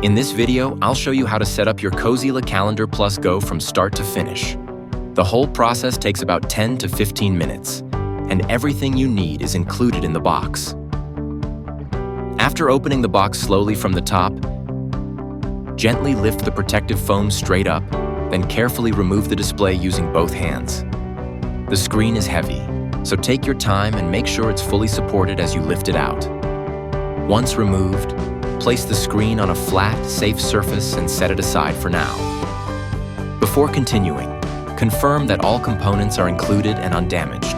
In this video, I'll show you how to set up your Cozyla Calendar Go from start to finish. The whole process takes about 10 to 15 minutes, and everything you need is included in the box. After opening the box slowly from the top, gently lift the protective foam straight up, then carefully remove the display using both hands. The screen is heavy, so take your time and make sure it's fully supported as you lift it out. Once removed, place the screen on a flat, safe surface and set it aside for now. Before continuing, confirm that all components are included and undamaged.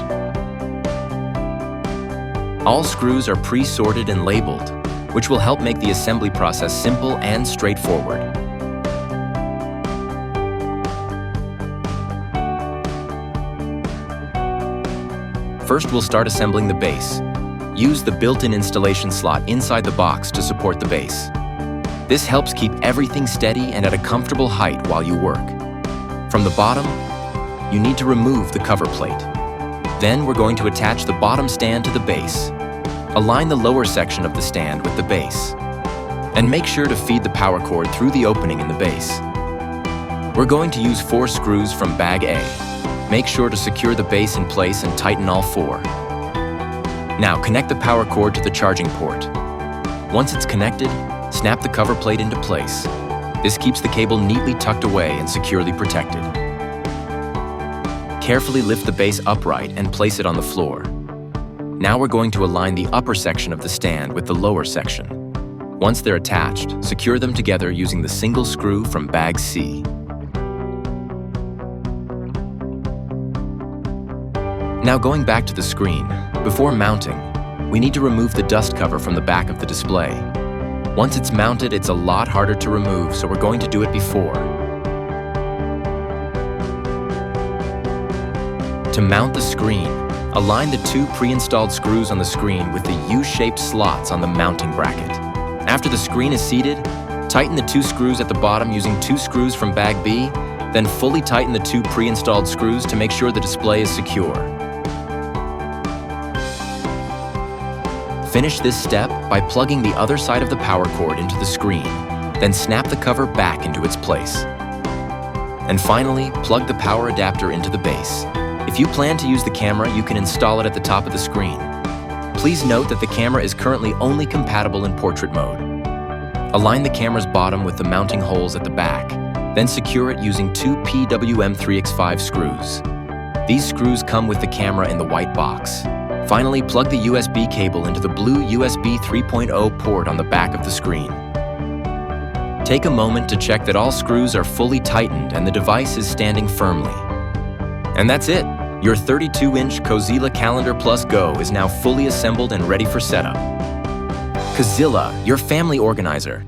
All screws are pre-sorted and labeled, which will help make the assembly process simple and straightforward. First, we'll start assembling the base. Use the built-in installation slot inside the box to support the base. This helps keep everything steady and at a comfortable height while you work. From the bottom, you need to remove the cover plate. Then we're going to attach the bottom stand to the base. Align the lower section of the stand with the base. And make sure to feed the power cord through the opening in the base. We're going to use 4 screws from bag A. Make sure to secure the base in place and tighten all 4. Now connect the power cord to the charging port. Once it's connected, snap the cover plate into place. This keeps the cable neatly tucked away and securely protected. Carefully lift the base upright and place it on the floor. Now we're going to align the upper section of the stand with the lower section. Once they're attached, secure them together using the single screw from bag C. Now going back to the screen, before mounting, we need to remove the dust cover from the back of the display. Once it's mounted, it's a lot harder to remove, so we're going to do it before. To mount the screen, align the 2 pre-installed screws on the screen with the U-shaped slots on the mounting bracket. After the screen is seated, tighten the 2 screws at the bottom using 2 screws from bag B, then fully tighten the 2 pre-installed screws to make sure the display is secure. Finish this step by plugging the other side of the power cord into the screen, then snap the cover back into its place. And finally, plug the power adapter into the base. If you plan to use the camera, you can install it at the top of the screen. Please note that the camera is currently only compatible in portrait mode. Align the camera's bottom with the mounting holes at the back, then secure it using 2 PWM3X5 screws. These screws come with the camera in the white box. Finally, plug the USB cable into the blue USB 3.0 port on the back of the screen. Take a moment to check that all screws are fully tightened and the device is standing firmly. And that's it! Your 32-inch Cozyla Calendar Go is now fully assembled and ready for setup. Cozyla, your family organizer.